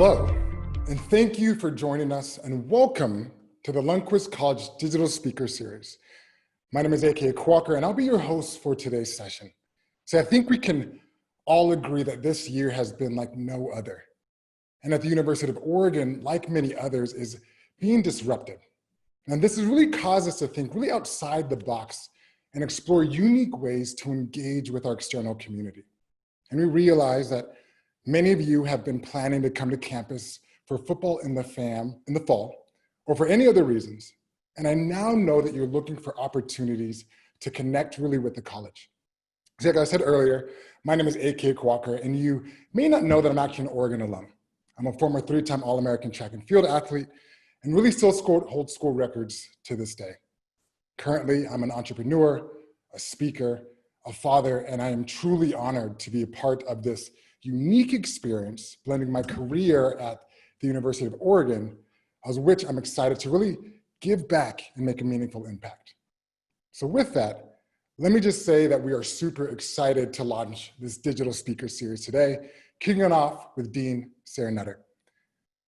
Hello, and thank you for joining us, and welcome to the Lundquist College Digital Speaker Series. My name is AK Ikwuakor, and I'll be your host for today's session. So I think we can all agree that this year has been like no other. And at the University of Oregon, like many others, is being disruptive. And this has really caused us to think really outside the box and explore unique ways to engage with our external community. And we realize that many of you have been planning to come to campus for football in the fall, or for any other reasons. And I now know that you're looking for opportunities to connect really with the college. So like I said earlier, my name is AK Ikwuakor, and you may not know that I'm actually an Oregon alum. I'm a former 3-time All-American track and field athlete, and really still hold school records to this day. Currently, I'm an entrepreneur, a speaker, a father, and I am truly honored to be a part of this unique experience, blending my career at the University of Oregon, as which I'm excited to really give back and make a meaningful impact. So with that, let me just say that we are super excited to launch this digital speaker series today, kicking it off with Dean Sarah Nutter.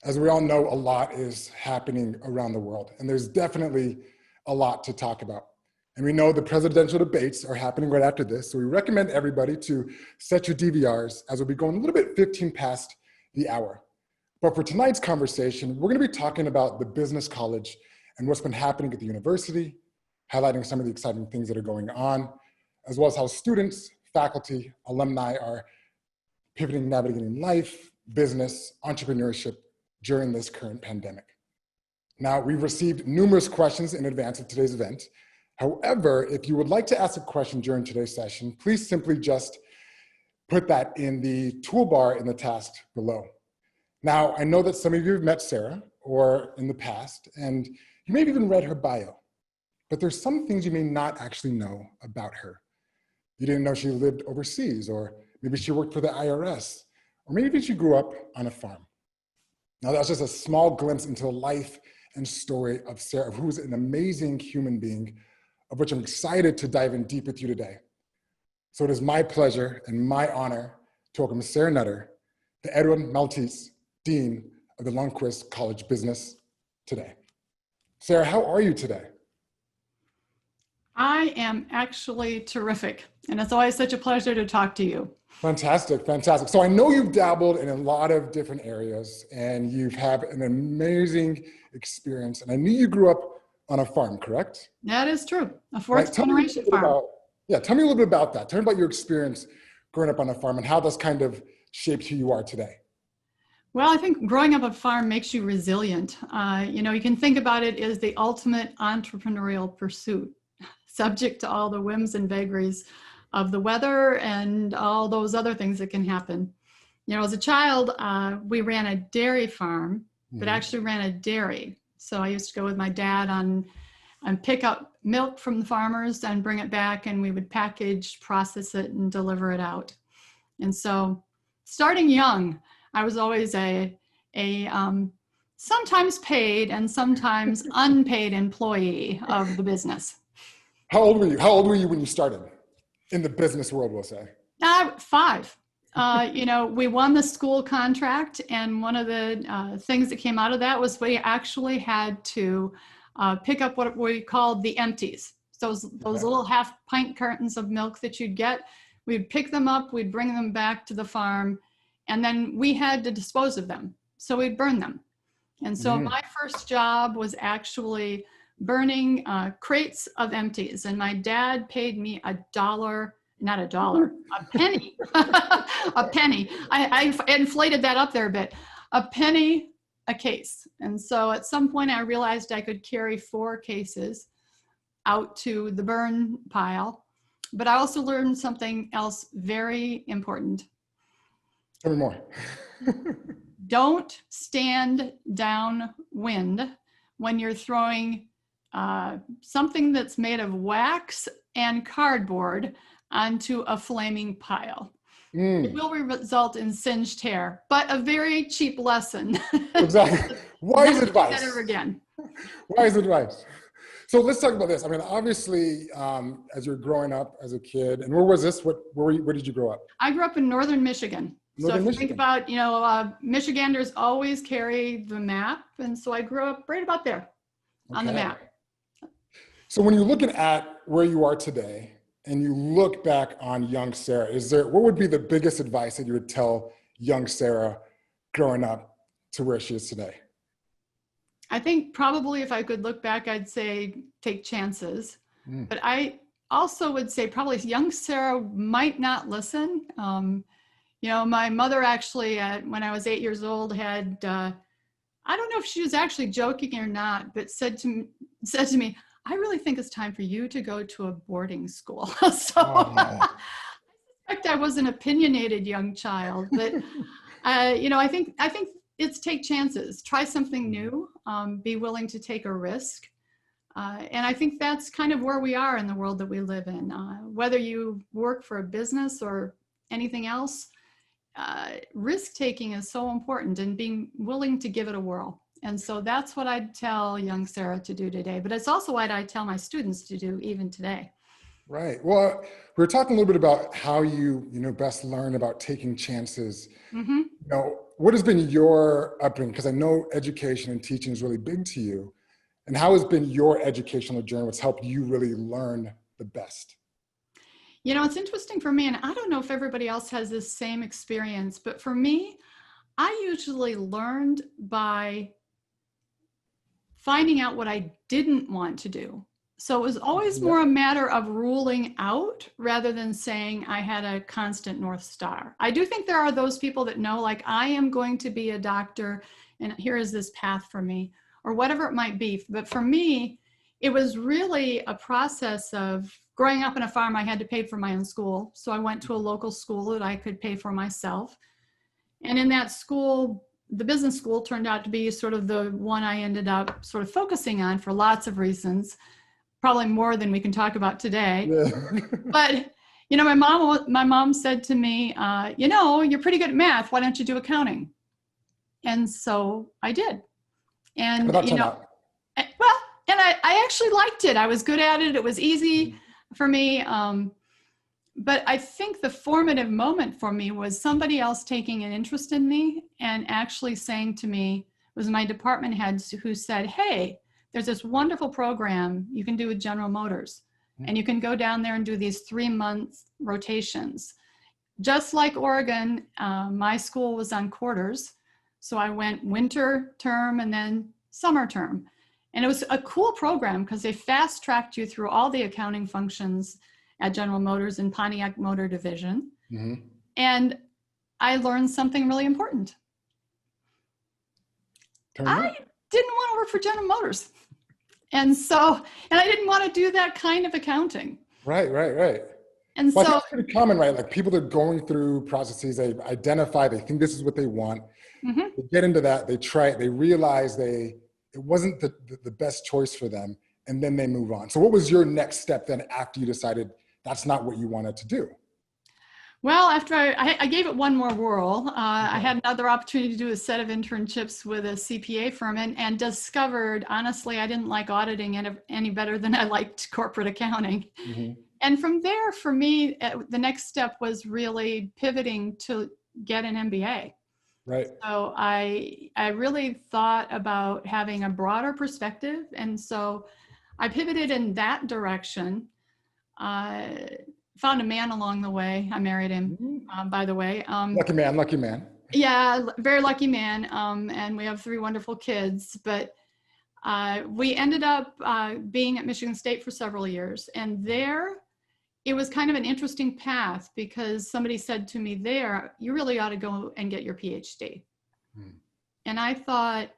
As we all know, a lot is happening around the world, and there's definitely a lot to talk about. And we know the presidential debates are happening right after this, so we recommend everybody to set your DVRs as we'll be going a little bit 15 past the hour. But for tonight's conversation, we're gonna be talking about the business college and what's been happening at the university, highlighting some of the exciting things that are going on, as well as how students, faculty, alumni are pivoting, navigating life, business, entrepreneurship during this current pandemic. Now, we've received numerous questions in advance of today's event. However, if you would like to ask a question during today's session, please simply just put that in the toolbar in the task below. Now, I know that some of you have met Sarah or in the past, and you may have even read her bio, but there's some things you may not actually know about her. You didn't know she lived overseas, or maybe she worked for the IRS, or maybe she grew up on a farm. Now, that's just a small glimpse into the life and story of Sarah, who is an amazing human being, of which I'm excited to dive in deep with you today. So it is my pleasure and my honor to welcome Sarah Nutter, the Edwin Maltese Dean of the Lundquist College Business today. Sarah, how are you today? I am actually terrific, and it's always such a pleasure to talk to you. Fantastic, fantastic. So I know you've dabbled in a lot of different areas, and you've had an amazing experience, and I knew you grew up on a farm, correct? That is true, a fourth generation farm. Tell me a little bit about that. Tell me about your experience growing up on a farm and how that's kind of shaped who you are today. Well, I think growing up on a farm makes you resilient. You can think about it as the ultimate entrepreneurial pursuit, subject to all the whims and vagaries of the weather and all those other things that can happen. As a child, we ran a dairy farm, but actually ran a dairy. So I used to go with my dad and pick up milk from the farmers and bring it back, and we would package, process it, and deliver it out. And so starting young, I was always a sometimes paid and sometimes unpaid employee of the business. How old were you? How old were you when you started in the business world, we'll say? 5. We won the school contract, and one of the things that came out of that was we actually had to pick up what we called the empties. Those little half-pint cartons of milk that you'd get, we'd pick them up, we'd bring them back to the farm, and then we had to dispose of them. So we'd burn them. And so my first job was actually burning crates of empties, and my dad paid me $1. Not $1, a penny, a penny. I inflated that up there a bit, a penny a case. And so at some point I realized I could carry 4 cases out to the burn pile, but I also learned something else very important. Tell me more. Don't stand downwind when you're throwing something that's made of wax and cardboard onto a flaming pile. It will result in singed hair, but a very cheap lesson. Exactly. Wise advice. Never again. Wise advice. So let's talk about this. I mean, obviously, as you're growing up as a kid, and where was this? Where did you grow up? I grew up in northern Michigan. So if Northern you think Michigan. about, Michiganders always carry the map. And so I grew up right about there on the Okay. map. So when you're looking at where you are today and you look back on young Sarah, what would be the biggest advice that you would tell young Sarah growing up to where she is today? I think probably if I could look back, I'd say take chances. But I also would say probably young Sarah might not listen. My mother actually, when I was 8 years old, had, I don't know if she was actually joking or not, but said to me, I really think it's time for you to go to a boarding school. So I suspect I was an opinionated young child, but I think it's take chances, try something new, be willing to take a risk. And I think that's kind of where we are in the world that we live in. Whether you work for a business or anything else, risk taking is so important and being willing to give it a whirl. And so that's what I'd tell young Sarah to do today. But it's also what I tell my students to do even today. Right. Well, we were talking a little bit about how you best learn about taking chances. Mm-hmm. What has been your upbringing? Because I know education and teaching is really big to you. And how has been your educational journey? What's helped you really learn the best? It's interesting for me, and I don't know if everybody else has this same experience, but for me, I usually learned by finding out what I didn't want to do. So it was always more a matter of ruling out rather than saying I had a constant North Star. I do think there are those people that know, like, I am going to be a doctor and here is this path for me, or whatever it might be. But for me, it was really a process of growing up on a farm. I had to pay for my own school. So I went to a local school that I could pay for myself. And in that school, the business school turned out to be sort of the one I ended up sort of focusing on for lots of reasons, probably more than we can talk about today. Yeah. But, my mom said to me, you're pretty good at math. Why don't you do accounting? And so I did. And, I actually liked it. I was good at it. It was easy for me. But I think the formative moment for me was somebody else taking an interest in me and actually saying to me, it was my department heads who said, hey, there's this wonderful program you can do with General Motors. And you can go down there and do these 3-month rotations. Just like Oregon, my school was on quarters. So I went winter term and then summer term. And it was a cool program because they fast tracked you through all the accounting functions at General Motors and Pontiac Motor Division. Mm-hmm. And I learned something really important. I didn't want to work for General Motors. And I didn't want to do that kind of accounting. Right. And well, I think it's pretty common, right? Like people that are going through processes, they identify, they think this is what they want. Mm-hmm. They get into that, they try it, they realize it wasn't the best choice for them, and then they move on. So what was your next step then after you decided that's not what you wanted to do? Well, after I gave it one more whirl, I had another opportunity to do a set of internships with a CPA firm and discovered, honestly, I didn't like auditing any better than I liked corporate accounting. Mm-hmm. And from there, for me, the next step was really pivoting to get an MBA. Right. So I really thought about having a broader perspective. And so I pivoted in that direction. Found a man along the way. I married him, by the way. Lucky man. Yeah, very lucky man. And we have 3 wonderful kids. But we ended up being at Michigan State for several years. And there, it was kind of an interesting path because somebody said to me there, you really ought to go and get your PhD. And I thought,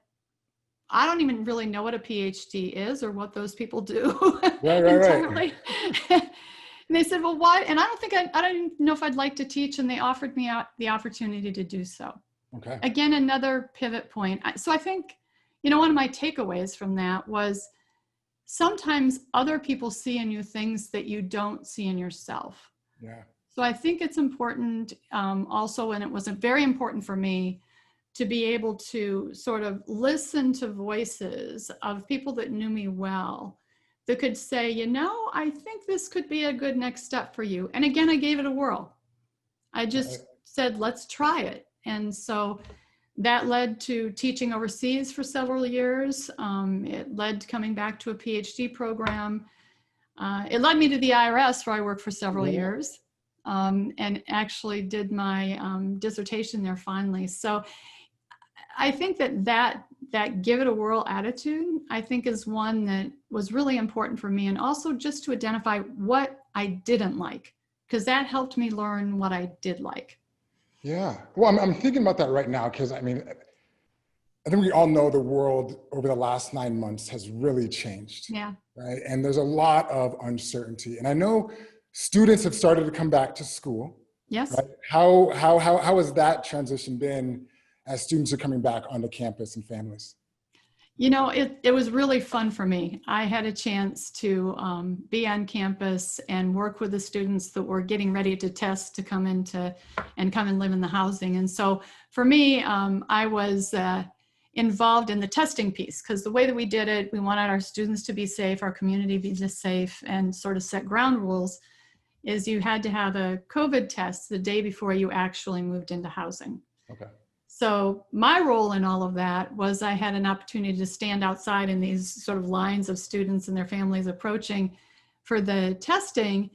I don't even really know what a PhD is or what those people do. Right. And they said, well, why? And I don't even know if I'd like to teach. And they offered me the opportunity to do so. Okay. Again, another pivot point. So I think, one of my takeaways from that was sometimes other people see in you things that you don't see in yourself. Yeah. So I think it's important also, and it was very important for me to be able to sort of listen to voices of people that knew me well that could say, I think this could be a good next step for you. And again, I gave it a whirl. I just said, let's try it. And so that led to teaching overseas for several years. It led to coming back to a PhD program. It led me to the IRS, where I worked for several years, and actually did my dissertation there finally. So I think that give it a whirl attitude, I think, is one that was really important for me, and also just to identify what I didn't like, because that helped me learn what I did like. Yeah. Well, I'm thinking about that right now, because I mean, I think we all know the world over the last 9 months has really changed. Yeah. Right. And there's a lot of uncertainty. And I know students have started to come back to school. Yes. Right? How has that transition been as students are coming back onto campus and families? You know, it was really fun for me. I had a chance to be on campus and work with the students that were getting ready to test to come and live in the housing. And so for me, I was involved in the testing piece, because the way that we did it, we wanted our students to be safe, our community to be safe, and sort of set ground rules, is you had to have a COVID test the day before you actually moved into housing. Okay. So my role in all of that was I had an opportunity to stand outside in these sort of lines of students and their families approaching for the testing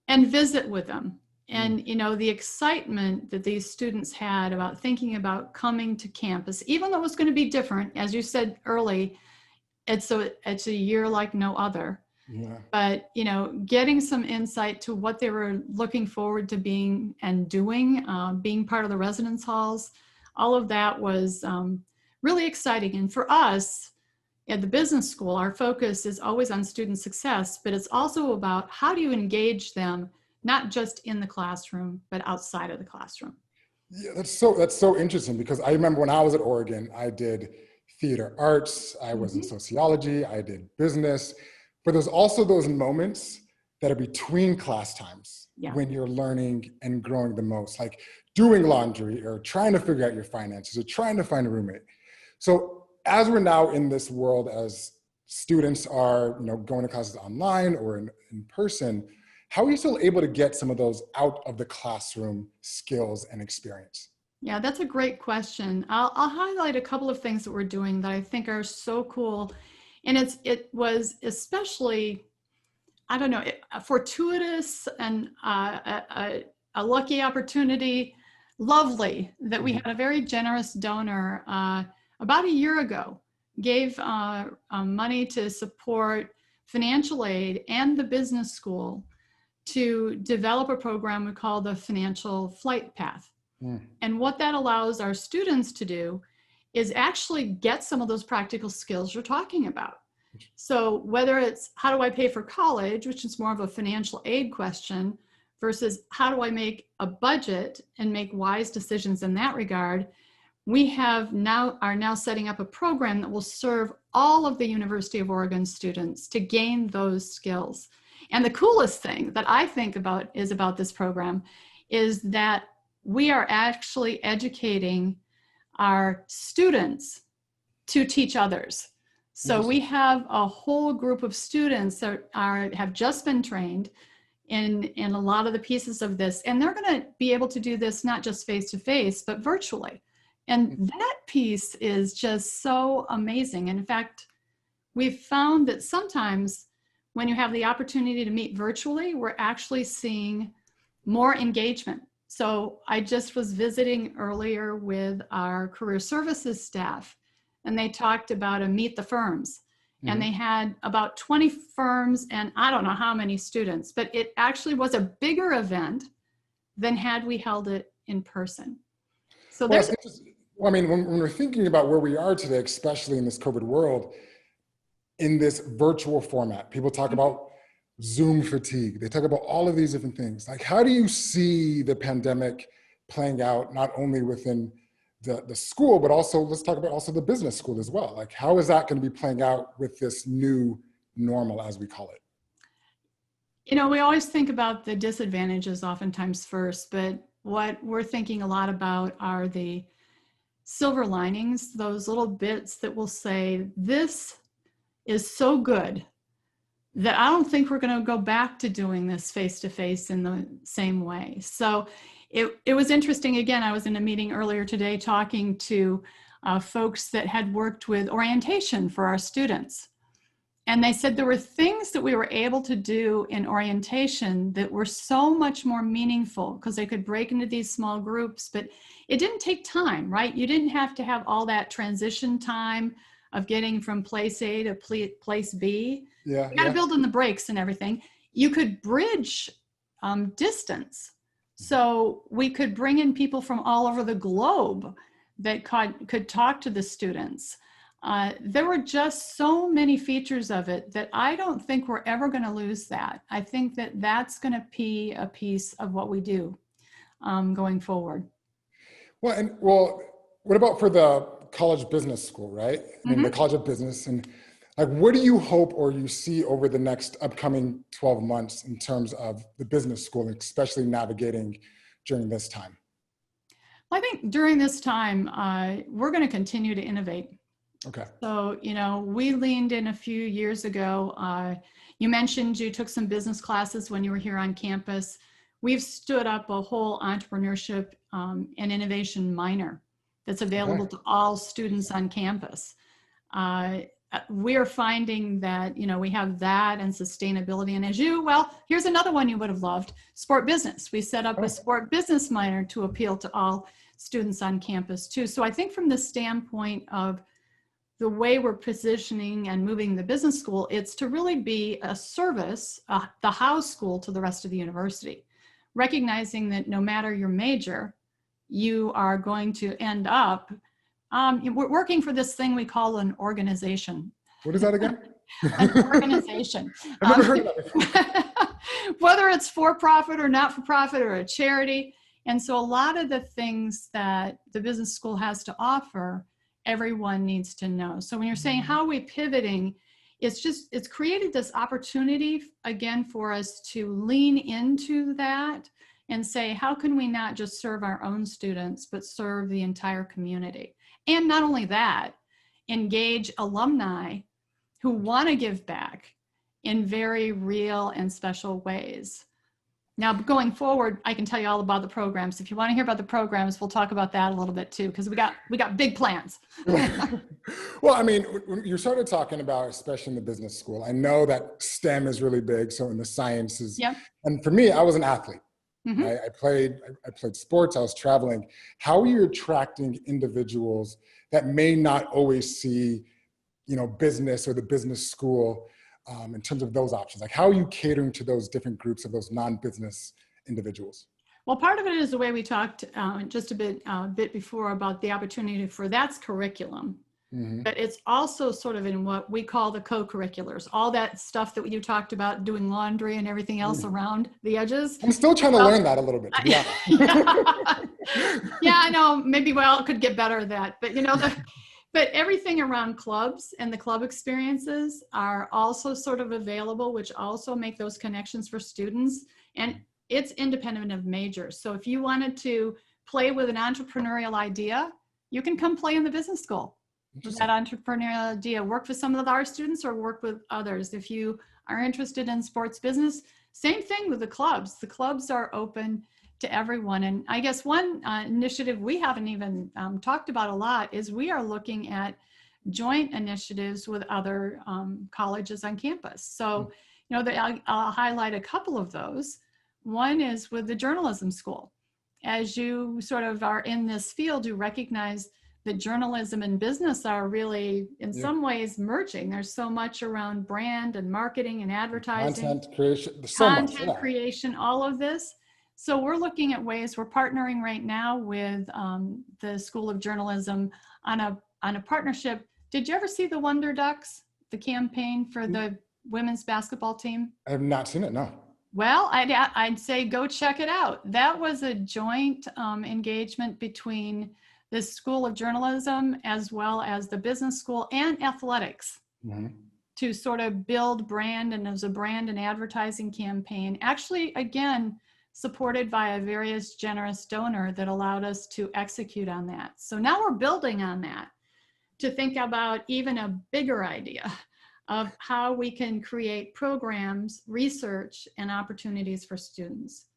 and visit with them. And, you know, the excitement that these students had about thinking about coming to campus, even though it was going to be different, as you said early, it's a year like no other. Yeah. But, you know, getting some insight to what they were looking forward to being and doing, being part of the residence halls, all of that was really exciting. And for us at the business school, our focus is always on student success, but it's also about how do you engage them, not just in the classroom, but outside of the classroom. Yeah, that's so interesting, because I remember when I was at Oregon, I did theater arts, I was in sociology, I did business, but there's also those moments that are between class times when you're learning and growing the most, like doing laundry or trying to figure out your finances or trying to find a roommate. So as we're now in this world, as students are, you know, going to classes online or in person, how are you still able to get some of those out of the classroom skills and experience? Yeah, that's a great question. I'll highlight a couple of things that we're doing that I think are so cool. And it was especially, I don't know, fortuitous and a lucky opportunity, lovely, that we had a very generous donor about a year ago, gave money to support financial aid and the business school to develop a program we call the Financial Flight Path. And what that allows our students to do is actually get some of those practical skills you're talking about. So whether it's how do I pay for college, which is more of a financial aid question, versus how do I make a budget and make wise decisions in that regard, we are now setting up a program that will serve all of the University of Oregon students to gain those skills. And the coolest thing that I think about this program is that we are actually educating our students to teach others. So we have a whole group of students that have just been trained in a lot of the pieces of this, and they're going to be able to do this not just face-to-face, but virtually. And that piece is just so amazing. And in fact, we've found that sometimes when you have the opportunity to meet virtually, we're actually seeing more engagement. So I just was visiting earlier with our career services staff, and they talked about a Meet the Firms. And they had about 20 firms and I don't know how many students, but it actually was a bigger event than had we held it in person. So well, I mean, when we're thinking about where we are today, especially in this COVID world, in this virtual format, people talk about Zoom fatigue. They talk about all of these different things. Like, how do you see the pandemic playing out, not only within the school, but also let's talk about also the business school as well. Like, how is that going to be playing out with this new normal, as we call it? You know, we always think about the disadvantages oftentimes first, but what we're thinking a lot about are the silver linings, those little bits that will say, this is so good that I don't think we're going to go back to doing this face-to-face in the same way. So it was interesting. Again, I was in a meeting earlier today talking to folks that had worked with orientation for our students. And they said there were things that we were able to do in orientation that were so much more meaningful because they could break into these small groups, but it didn't take time, right? You didn't have to have all that transition time of getting from place A to place B. Yeah, You got to build in the breaks and everything. You could bridge distance. So we could bring in people from all over the globe that could talk to the students. There were just so many features of it that I don't think we're ever going to lose that. I think that that's going to be a piece of what we do going forward. Well, what about for the college business school, right? I mean, the College of Business, and like, what do you hope or you see over the next upcoming 12 months in terms of the business school, especially navigating during this time? Well, I think during this time, we're going to continue to innovate. Okay. So, we leaned in a few years ago. You mentioned you took some business classes when you were here on campus. We've stood up a whole entrepreneurship and innovation minor that's available to all students on campus. We're finding that, we have that and sustainability. And here's another one you would have loved, sport business. We set up a sport business minor to appeal to all students on campus too. So I think from the standpoint of the way we're positioning and moving the business school, it's to really be a service, the house school to the rest of the university, recognizing that no matter your major, you are going to end up we're working for this thing we call an organization. What is that again? An organization. I've never heard of that before. Whether it's for-profit or not-for-profit or a charity. And so a lot of the things that the business school has to offer, everyone needs to know. So when you're saying how are we pivoting, it's created this opportunity again for us to lean into that and say, how can we not just serve our own students, but serve the entire community? And not only that, engage alumni who want to give back in very real and special ways. Now, going forward, I can tell you all about the programs. If you want to hear about the programs, we'll talk about that a little bit too, because we got big plans. Well, I mean, when you started talking about, especially in the business school, I know that STEM is really big. So in the sciences, and for me, I was an athlete. Right? I played sports. I was traveling. How are you attracting individuals that may not always see, business or the business school in terms of those options? Like, how are you catering to those different groups of those non-business individuals? Well, part of it is the way we talked just a bit before about the opportunity for that's curriculum. But it's also sort of in what we call the co-curriculars, all that stuff that you talked about, doing laundry and everything else around the edges. I'm still trying to learn that a little bit, to be honest. Yeah, I know. Maybe, it could get better at that. But, but everything around clubs and the club experiences are also sort of available, which also make those connections for students. And it's independent of majors. So if you wanted to play with an entrepreneurial idea, you can come play in the business school. With that entrepreneurial idea, work with some of our students or work with others. If you are interested in sports business, same thing with the clubs. The clubs are open to everyone. And I guess one initiative we haven't even talked about a lot is we are looking at joint initiatives with other colleges on campus. So, I'll highlight a couple of those. One is with the journalism school. As you sort of are in this field, you recognize that journalism and business are really, in some ways, merging. There's so much around brand and marketing and advertising. Content creation, content creation, all of this. So we're looking at ways, we're partnering right now with the School of Journalism on a partnership. Did you ever see the Wonder Ducks, the campaign for the women's basketball team? I have not seen it, no. Well, I'd say go check it out. That was a joint engagement between the School of Journalism as well as the business school and athletics to sort of build brand, and as a brand and advertising campaign, actually, again, supported by a various generous donor that allowed us to execute on that. So now we're building on that to think about even a bigger idea of how we can create programs, research, and opportunities for students.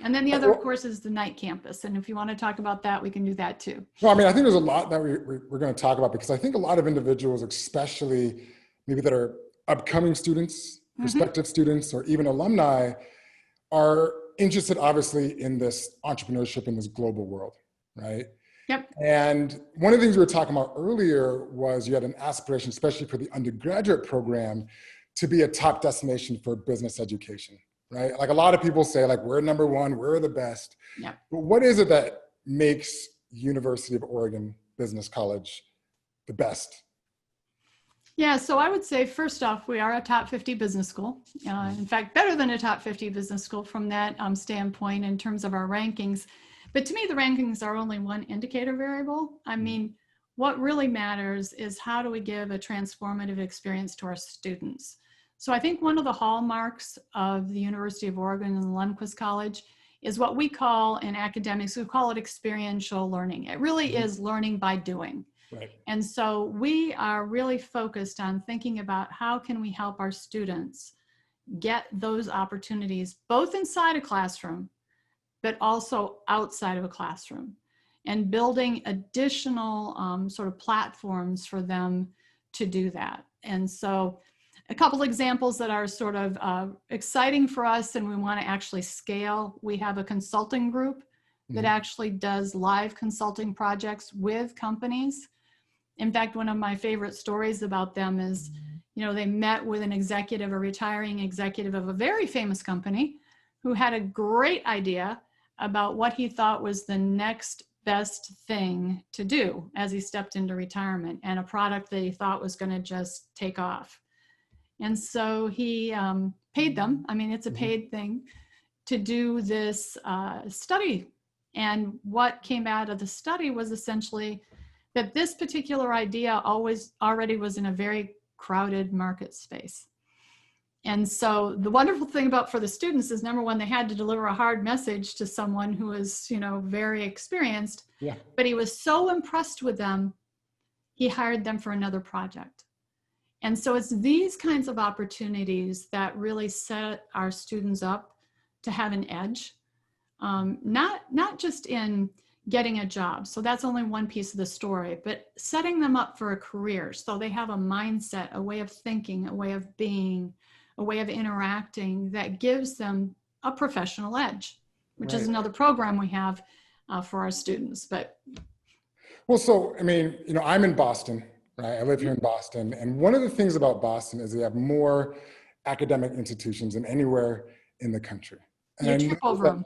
And then the other, of course, is the night campus. And if you want to talk about that, we can do that too. Well, I mean, I think there's a lot that we're going to talk about, because I think a lot of individuals, especially maybe that are upcoming students, prospective students, or even alumni, are interested obviously in this entrepreneurship in this global world, right? Yep. And one of the things we were talking about earlier was you had an aspiration, especially for the undergraduate program, to be a top destination for business education, right? Like a lot of people say, like, we're number one, we're the best. Yeah. But what is it that makes University of Oregon Business College the best? Yeah, so I would say, first off, we are a top 50 business school. In fact, better than a top 50 business school from that standpoint in terms of our rankings. But to me, the rankings are only one indicator variable. I mean, what really matters is how do we give a transformative experience to our students? So I think one of the hallmarks of the University of Oregon and the Lundquist College is what we call in academics, we call it experiential learning. It really is learning by doing. Right. And so we are really focused on thinking about how can we help our students get those opportunities, both inside a classroom, but also outside of a classroom, and building additional sort of platforms for them to do that. And so a couple examples that are sort of exciting for us and we want to actually scale. We have a consulting group that actually does live consulting projects with companies. In fact, one of my favorite stories about them is, you know, they met with an executive, a retiring executive of a very famous company who had a great idea about what he thought was the next best thing to do as he stepped into retirement, and a product that he thought was going to just take off. And so he paid them, I mean, it's a paid thing, to do this study. And what came out of the study was essentially that this particular idea already was in a very crowded market space. And so the wonderful thing about for the students is, number one, they had to deliver a hard message to someone who was, you know, very experienced, but he was so impressed with them, he hired them for another project. And so it's these kinds of opportunities that really set our students up to have an edge, not just in getting a job. So that's only one piece of the story, but setting them up for a career. So they have a mindset, a way of thinking, a way of being, a way of interacting that gives them a professional edge, which is another program we have for our students. But well, so, I mean, you know, I'm in Boston, right? I live here in Boston. And one of the things about Boston is they have more academic institutions than anywhere in the country. And you trip over them.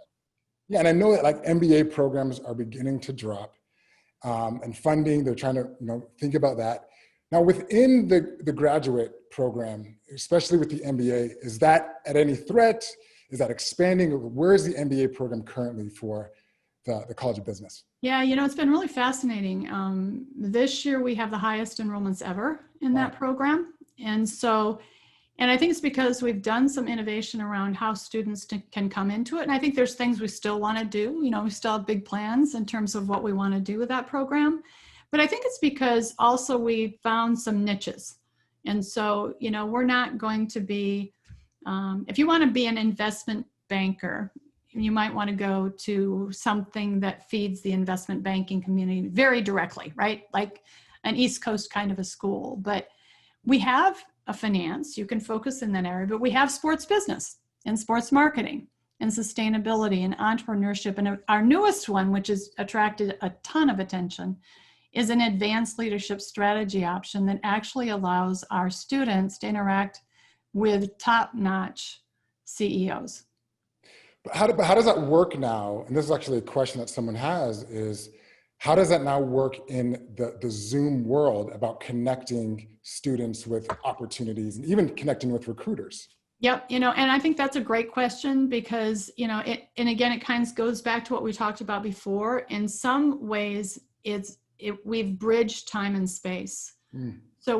Yeah, and I know that like MBA programs are beginning to drop and funding, they're trying to, you know, think about that. Now within the graduate program, especially with the MBA, is that at any threat? Is that expanding? Where is the MBA program currently for the College of Business? Yeah, you know, it's been really fascinating. This year we have the highest enrollments ever in that program. And I think it's because we've done some innovation around how students can come into it. And I think there's things we still want to do. You know, we still have big plans in terms of what we want to do with that program. But I think it's because also we found some niches. And so, you know, we're not going to be, if you want to be an investment banker, you might want to go to something that feeds the investment banking community very directly, right? Like an East Coast kind of a school. But we have a finance, you can focus in that area, but we have sports business and sports marketing and sustainability and entrepreneurship. And our newest one, which has attracted a ton of attention, is an advanced leadership strategy option that actually allows our students to interact with top-notch CEOs. But how does that work now? And this is actually a question that someone has, is how does that now work in the Zoom world about connecting students with opportunities and even connecting with recruiters? Yep, you know, and I think that's a great question because, you know, and again, it kind of goes back to what we talked about before. In some ways, we've bridged time and space. So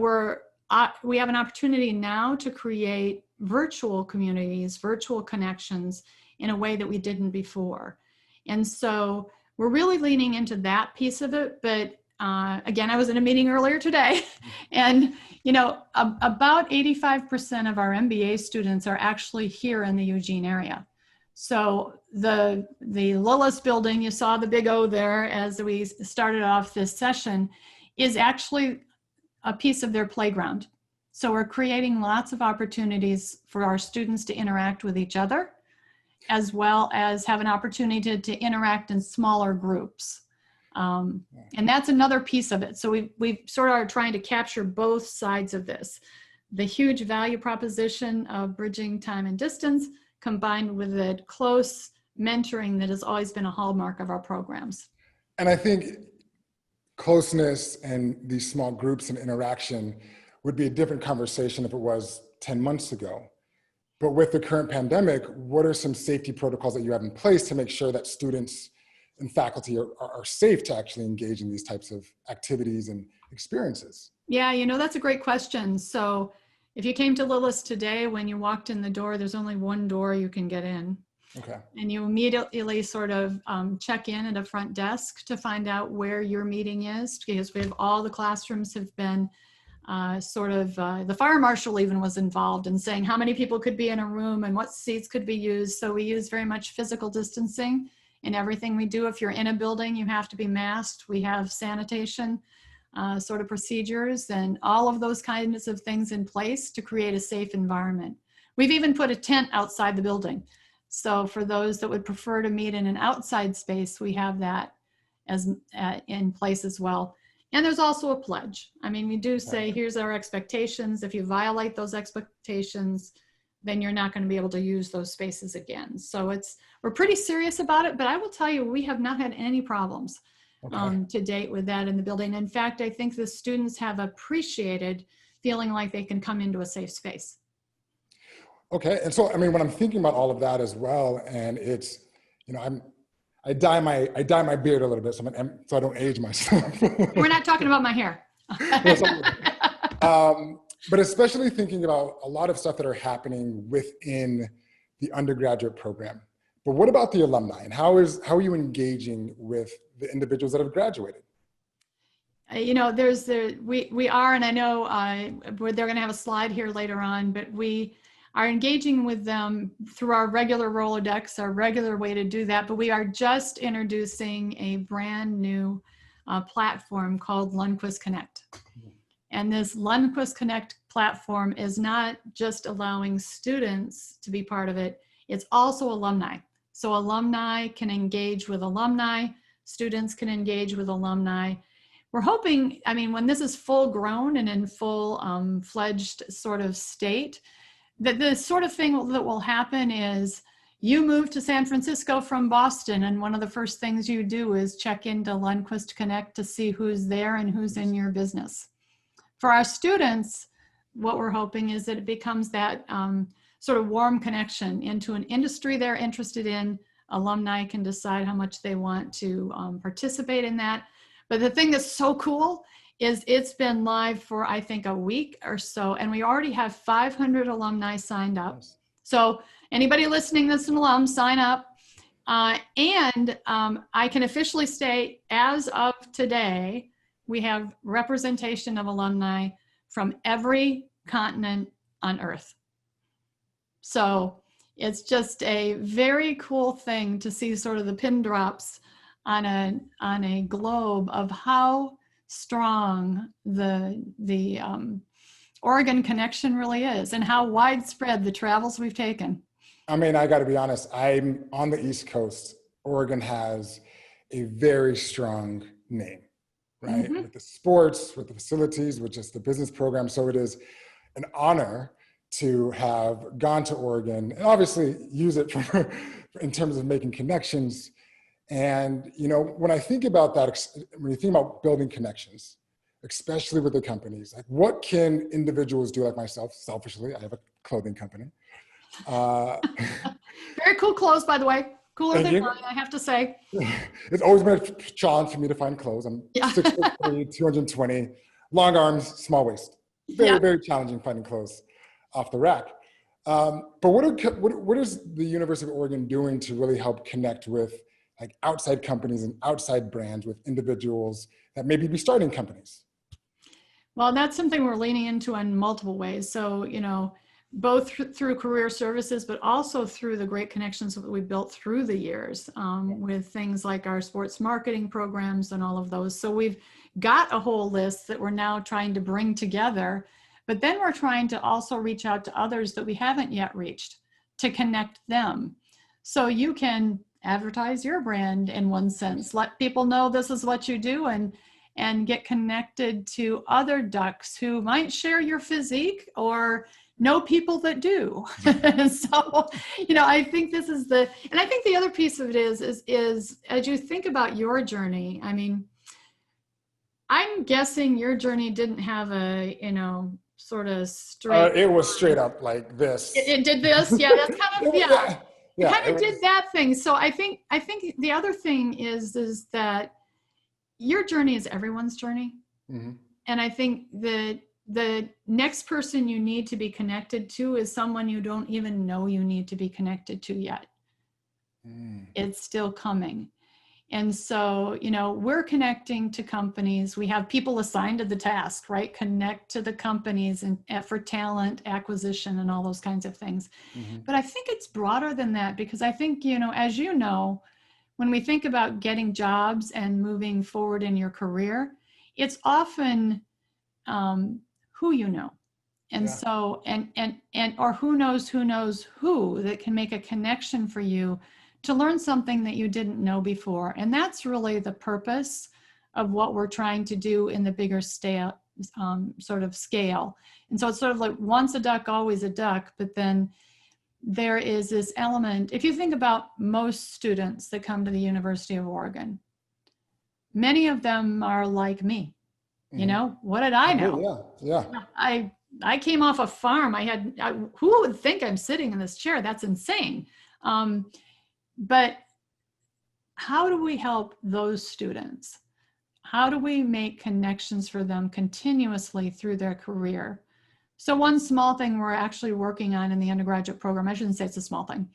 we have an opportunity now to create virtual communities, virtual connections in a way that we didn't before. And so we're really leaning into that piece of it. But again, I was in a meeting earlier today and, you know, about 85% of our MBA students are actually here in the Eugene area. So the Lillis building, you saw the big O there as we started off this session, is actually a piece of their playground. So we're creating lots of opportunities for our students to interact with each other, as well as have an opportunity to interact in smaller groups. And that's another piece of it. So we sort of are trying to capture both sides of this. The huge value proposition of bridging time and distance combined with the close mentoring that has always been a hallmark of our programs. And I think closeness and these small groups and interaction would be a different conversation if it was 10 months ago. But with the current pandemic, what are some safety protocols that you have in place to make sure that students and faculty are safe to actually engage in these types of activities and experiences? Yeah, that's a great question. So if you came to Lillis today, when you walked in the door, there's only one door you can get in. Okay. And you immediately sort of check in at a front desk to find out where your meeting is, because we have all the classrooms have been the fire marshal even was involved in saying how many people could be in a room and what seats could be used. So we use very much physical distancing in everything we do. If you're in a building, you have to be masked. We have sanitation sort of procedures and all of those kinds of things in place to create a safe environment. We've even put a tent outside the building. So for those that would prefer to meet in an outside space, we have that as in place as well. And there's also a pledge. I mean, we do say, here's our expectations. If you violate those expectations, then you're not going to be able to use those spaces again. So we're pretty serious about it, but I will tell you, we have not had any problems to date with that in the building. In fact, I think the students have appreciated feeling like they can come into a safe space. Okay, and so, I mean, when I'm thinking about all of that as well, and it's, I dye my beard a little bit, so I don't age myself. We're not talking about my hair. But especially thinking about a lot of stuff that are happening within the undergraduate program. But what about the alumni, and how are you engaging with the individuals that have graduated? We are, and I know they're going to have a slide here later on, but we are engaging with them through our regular Rolodex, our regular way to do that. But we are just introducing a brand new platform called Lundquist Connect. And this Lundquist Connect platform is not just allowing students to be part of it, it's also alumni. So alumni can engage with alumni, students can engage with alumni. We're hoping, when this is full grown and in full fledged sort of state, that the sort of thing that will happen is you move to San Francisco from Boston, and one of the first things you do is check into Lundquist Connect to see who's there and who's in your business. For our students, what we're hoping is that it becomes that sort of warm connection into an industry they're interested in. Alumni can decide how much they want to participate in that. But the thing that's so cool is it's been live for, I think, a week or so, and we already have 500 alumni signed up. So anybody listening that's an alum, sign up. I can officially state, as of today, we have representation of alumni from every continent on Earth. So it's just a very cool thing to see sort of the pin drops on a globe of how strong the Oregon connection really is and how widespread the travels we've taken. I mean, I got to be honest, I'm on the East Coast. Oregon has a very strong name, right? Mm-hmm. With the sports, with the facilities, with just the business program. So it is an honor to have gone to Oregon and obviously use it in terms of making connections. And, when I think about that, when you think about building connections, especially with the companies, like what can individuals do, like myself, selfishly, I have a clothing company. Very cool clothes, by the way. Cooler than mine, I have to say. It's always been a challenge for me to find clothes. I'm 6'3", 220, long arms, small waist. Very challenging finding clothes off the rack. But what is the University of Oregon doing to really help connect with like outside companies and outside brands with individuals that maybe be starting companies? Well, that's something we're leaning into in multiple ways. So, both through career services, but also through the great connections that we built through the years with things like our sports marketing programs and all of those. So we've got a whole list that we're now trying to bring together, but then we're trying to also reach out to others that we haven't yet reached to connect them. So you can advertise your brand in one sense, let people know this is what you do, and get connected to other ducks who might share your physique or know people that do. So, I think this is and I think the other piece of it is as you think about your journey, I mean, I'm guessing your journey didn't have a, sort of straight. It was straight up like this. It did this. Yeah, that's kind of, yeah. It kind of did that thing. So I think the other thing is that your journey is everyone's journey. Mm-hmm. And I think that the next person you need to be connected to is someone you don't even know you need to be connected to yet. It's still coming. And so, we're connecting to companies. We have people assigned to the task, right? Connect to the companies and for talent acquisition and all those kinds of things. Mm-hmm. But I think it's broader than that, because I think, as you know, when we think about getting jobs and moving forward in your career, it's often who you know. And so, or who knows who that can make a connection for you to learn something that you didn't know before. And that's really the purpose of what we're trying to do in the bigger scale. And so it's sort of like once a duck, always a duck, but then there is this element. If you think about most students that come to the University of Oregon, many of them are like me. What did I know? Yeah. I came off a farm. Who would think I'm sitting in this chair? That's insane. But how do we help those students? How do we make connections for them continuously through their career? So one small thing we're actually working on in the undergraduate program, I shouldn't say it's a small thing.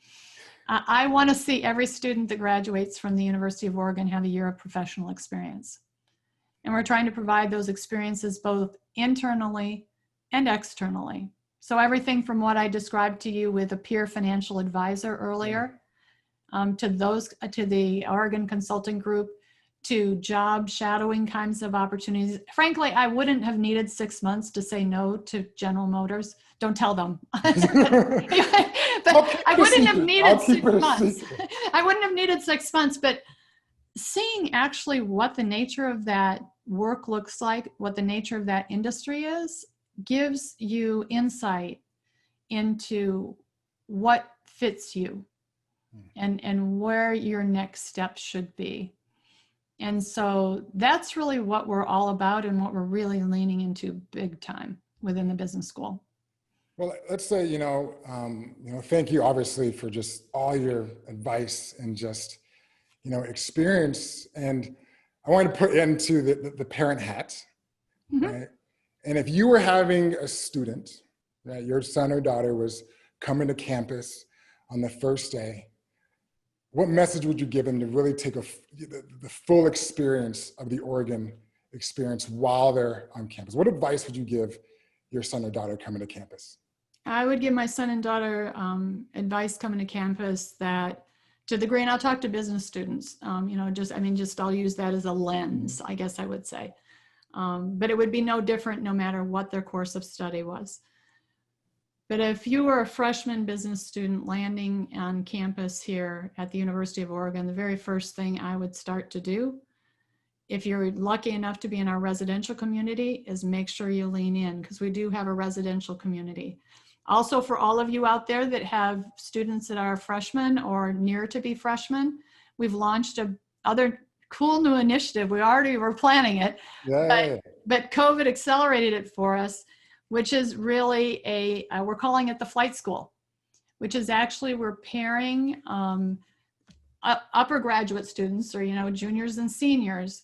I want to see every student that graduates from the University of Oregon have a year of professional experience. And we're trying to provide those experiences both internally and externally. So everything from what I described to you with a peer financial advisor earlier, to the Oregon Consulting Group, to job shadowing kinds of opportunities. Frankly, I wouldn't have needed 6 months to say no to General Motors. Don't tell them. But I wouldn't have needed 6 months. I wouldn't have needed 6 months, but seeing actually what the nature of that work looks like, what the nature of that industry is, gives you insight into what fits you and where your next step should be. And so that's really what we're all about and what we're really leaning into big time within the business school. Well, let's say, thank you obviously for just all your advice and just, experience. And I want to put into the parent hat, mm-hmm. right? And if you were having a student, right, your son or daughter was coming to campus on the first day, what message would you give them to really take the full experience of the Oregon experience while they're on campus? What advice would you give your son or daughter coming to campus? I would give my son and daughter advice coming to campus that, to the degree, and I'll talk to business students, I'll use that as a lens, I guess I would say. But it would be no different no matter what their course of study was. But if you were a freshman business student landing on campus here at the University of Oregon, the very first thing I would start to do, if you're lucky enough to be in our residential community, is make sure you lean in, because we do have a residential community. Also, for all of you out there that have students that are freshmen or near to be freshmen, we've launched other cool new initiative. We already were planning it, but COVID accelerated it for us, which is really we're calling it the flight school, which is actually we're pairing upper graduate students, or juniors and seniors,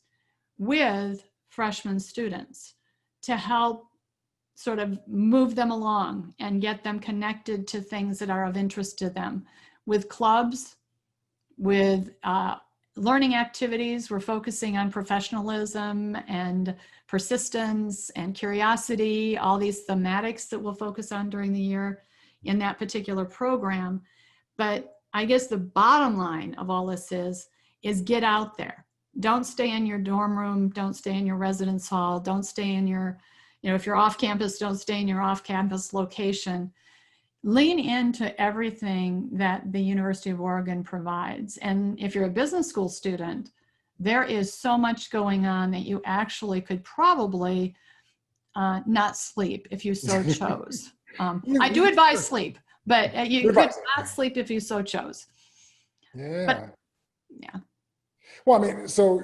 with freshman students to help sort of move them along and get them connected to things that are of interest to them, with clubs, with learning activities. We're focusing on professionalism and persistence and curiosity, all these thematics that we'll focus on during the year. in that particular program. But I guess the bottom line of all this is get out there. Don't stay in your dorm room. Don't stay in your residence hall. Don't stay in your, if you're off campus, don't stay in your off campus location. Lean into everything that the University of Oregon provides. And if you're a business school student, there is so much going on that you actually could probably not sleep if you so chose. I do advise sleep, but you could not sleep if you so chose. Yeah. But, yeah. Well, I mean, so,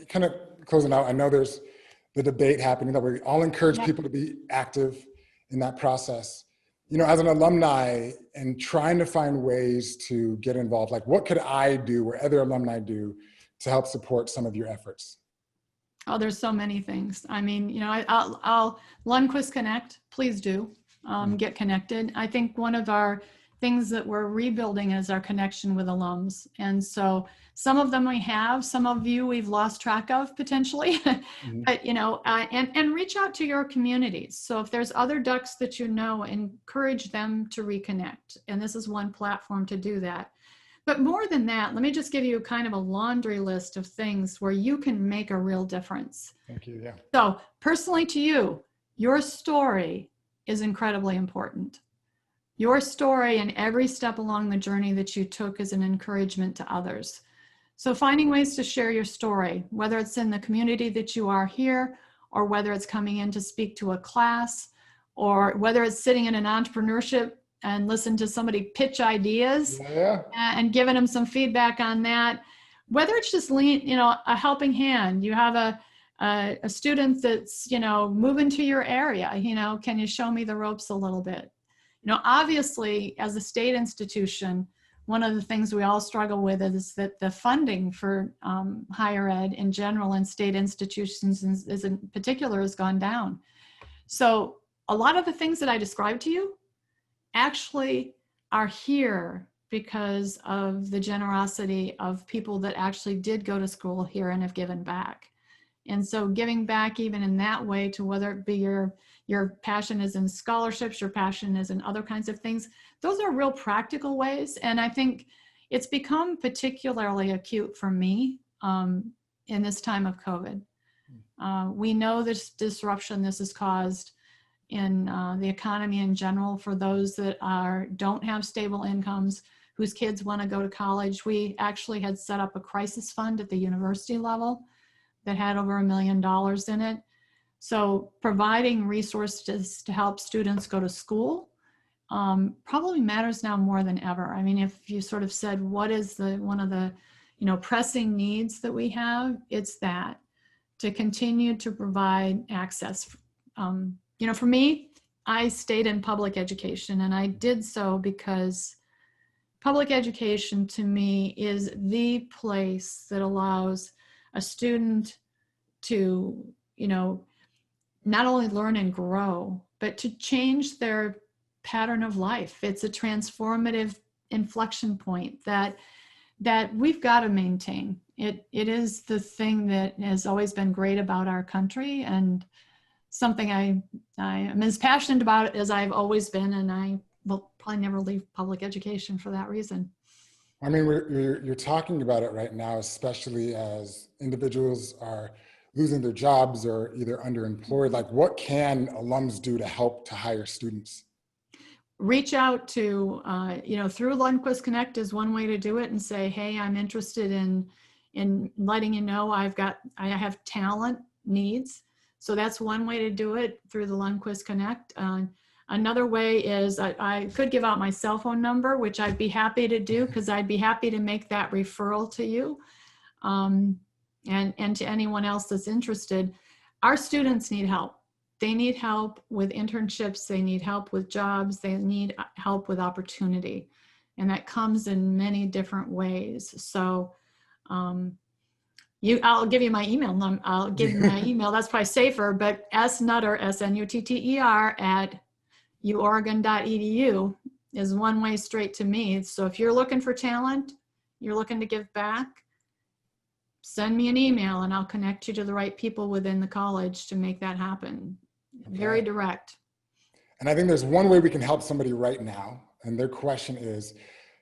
kind of closing out, I know there's the debate happening that we all encourage people to be active in that process. As an alumni and trying to find ways to get involved, like what could I do or other alumni do to help support some of your efforts? Oh, there's so many things. I mean, I'll Lundquist Connect, please do get connected. I think one of our things that we're rebuilding is our connection with alums. And so some of them we have, some of you we've lost track of potentially, but and reach out to your communities. So if there's other ducks that encourage them to reconnect. And this is one platform to do that. But more than that, let me just give you kind of a laundry list of things where you can make a real difference. Thank you, yeah. So personally to you, your story is incredibly important. Your story and every step along the journey that you took is an encouragement to others. So finding ways to share your story, whether it's in the community that you are here, or whether it's coming in to speak to a class, or whether it's sitting in an entrepreneurship and listen to somebody pitch ideas and giving them some feedback on that, whether it's just a helping hand. You have a student that's, moving to your area, can you show me the ropes a little bit? Obviously, as a state institution, one of the things we all struggle with is that the funding for higher ed in general and state institutions is in particular has gone down. So a lot of the things that I described to you actually are here because of the generosity of people that actually did go to school here and have given back. And so giving back even in that way, to whether it be your passion is in scholarships, your passion is in other kinds of things, those are real practical ways. And I think it's become particularly acute for me in this time of COVID. We know this disruption this has caused in the economy in general for those that don't have stable incomes, whose kids want to go to college. We actually had set up a crisis fund at the university level that had over $1 million in it. So providing resources to help students go to school probably matters now more than ever. I mean, if you sort of said, what is one of the pressing needs that we have, it's that, to continue to provide access. For me, I stayed in public education, and I did so because public education to me is the place that allows a student to, not only learn and grow, but to change their pattern of life. It's a transformative inflection point that we've got to maintain. It is the thing that has always been great about our country, and something I am as passionate about as I've always been, and I will probably never leave public education for that reason. I mean, you're talking about it right now, especially as individuals are losing their jobs or either underemployed. Like, what can alums do to help to hire students? Reach out to, through Lundquist Connect is one way to do it, and say, hey, I'm interested in letting you know I have talent needs. So that's one way to do it, through the Lundquist Connect. Another way is I could give out my cell phone number, which I'd be happy to do, because I'd be happy to make that referral to you and to anyone else that's interested. Our students need help. They need help with internships. They need help with jobs. They need help with opportunity. And that comes in many different ways. So I'll give you my email. I'll give you my email. That's probably safer, but snutter, SNUTTER, @uoregon.edu is one way straight to me. So if you're looking for talent, you're looking to give back, send me an email and I'll connect you to the right people within the college to make that happen. Okay. Very direct. And I think there's one way we can help somebody right now. And their question is,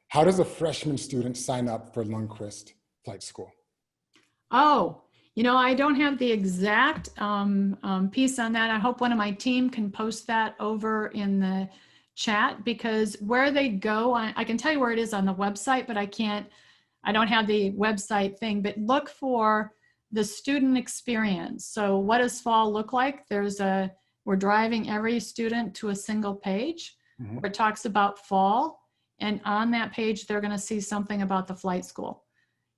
how does a freshman student sign up for Lundquist Flight School? Oh, I don't have the exact piece on that. I hope one of my team can post that over in the chat, because where they go, I can tell you where it is on the website, but I don't have the website thing, but look for the student experience. So what does fall look like? We're driving every student to a single page where it talks about fall. And on that page, they're going to see something about the flight school.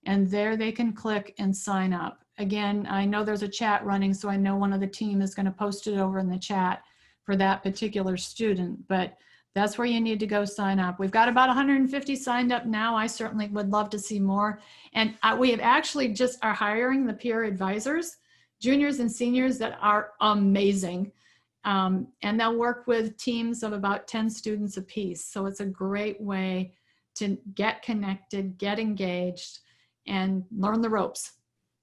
And there they can click and sign up. Again, I know there's a chat running, so I know one of the team is going to post it over in the chat for that particular student. But that's where you need to go sign up. We've got about 150 signed up now. I certainly would love to see more. And we have actually just are hiring the peer advisors, juniors and seniors that are amazing. And they'll work with teams of about 10 students apiece. So it's a great way to get connected, get engaged, and learn the ropes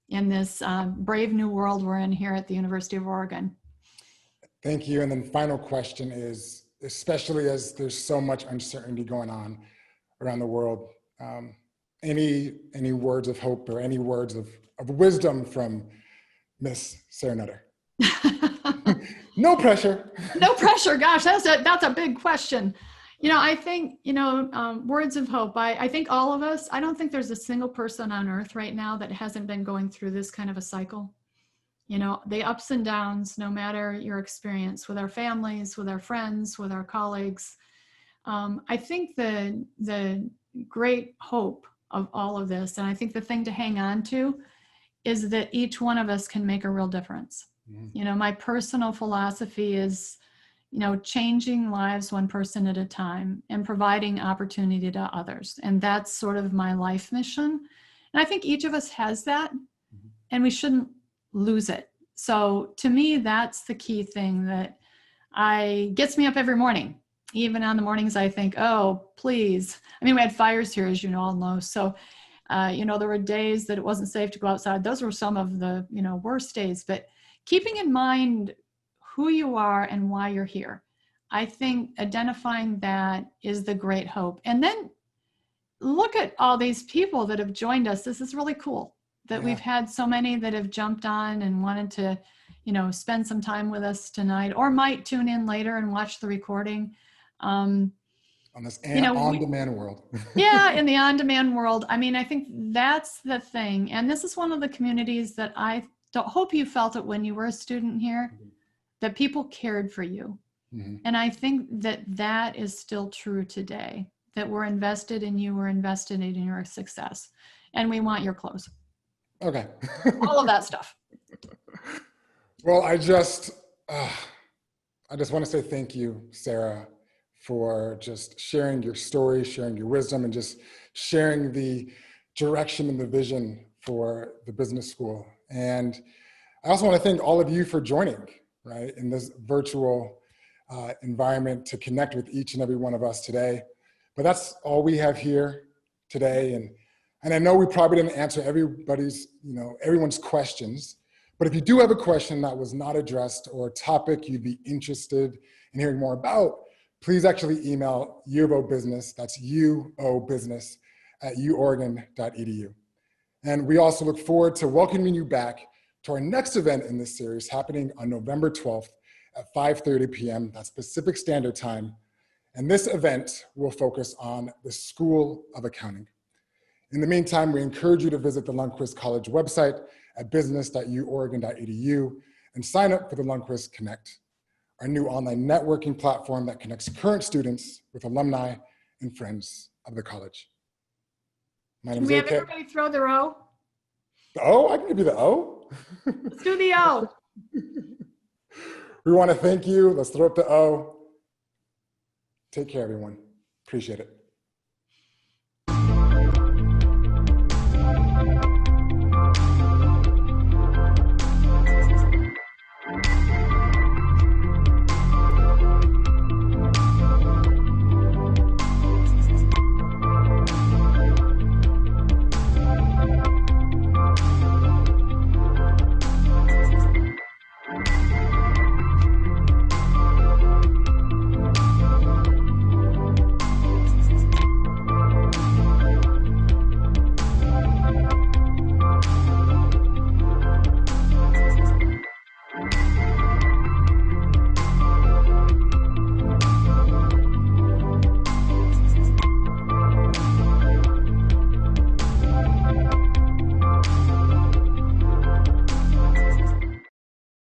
in this brave new world we're in here at the University of Oregon. Thank you. And then final question is, especially as there's so much uncertainty going on around the world, any words of hope or any words of wisdom from Miss Sarah Nutter? No pressure. No pressure. Gosh, that's a big question. I think, words of hope. I think all of us, I don't think there's a single person on earth right now that hasn't been going through this kind of a cycle. The ups and downs, no matter your experience with our families, with our friends, with our colleagues. I think the great hope of all of this, and I think the thing to hang on to, is that each one of us can make a real difference. My personal philosophy is, changing lives one person at a time and providing opportunity to others. And that's sort of my life mission. And I think each of us has that, and we shouldn't lose it. So to me, that's the key thing that gets me up every morning. Even on the mornings I think, oh, please. I mean, we had fires here, as you all know. So, there were days that it wasn't safe to go outside. Those were some of the, worst days. But keeping in mind who you are and why you're here, I think identifying that is the great hope. And then look at all these people that have joined us. This is really cool that we've had so many that have jumped on and wanted to, spend some time with us tonight, or might tune in later and watch the recording. On this on-demand world. Yeah, in the on-demand world. I mean, I think that's the thing. And this is one of the communities that I hope you felt it when you were a student here, that people cared for you. And I think that is still true today, that we're invested in you, we're invested in your success, and we want your clothes. Okay. All of that stuff. Well, I just want to say thank you, Sarah, for just sharing your story, sharing your wisdom, and just sharing the direction and the vision for the business school. And I also want to thank all of you for joining, right, in this virtual environment to connect with each and every one of us today. But that's all we have here today. And I know we probably didn't answer everyone's questions, but if you do have a question that was not addressed or a topic you'd be interested in hearing more about, please actually email U of O Business, that's uobusiness @uoregon.edu. And we also look forward to welcoming you back to our next event in this series, happening on November 12th at 5:30 p.m. That's Pacific Standard Time. And this event will focus on the School of Accounting. In the meantime, we encourage you to visit the Lundquist College website at business.uoregon.edu and sign up for the Lundquist Connect, our new online networking platform that connects current students with alumni and friends of the college. My name is AK. Can we have everybody throw their O? The O? I can give you the O. Let's do the O. We want to thank you. Let's throw up the O. Take care, everyone. Appreciate it.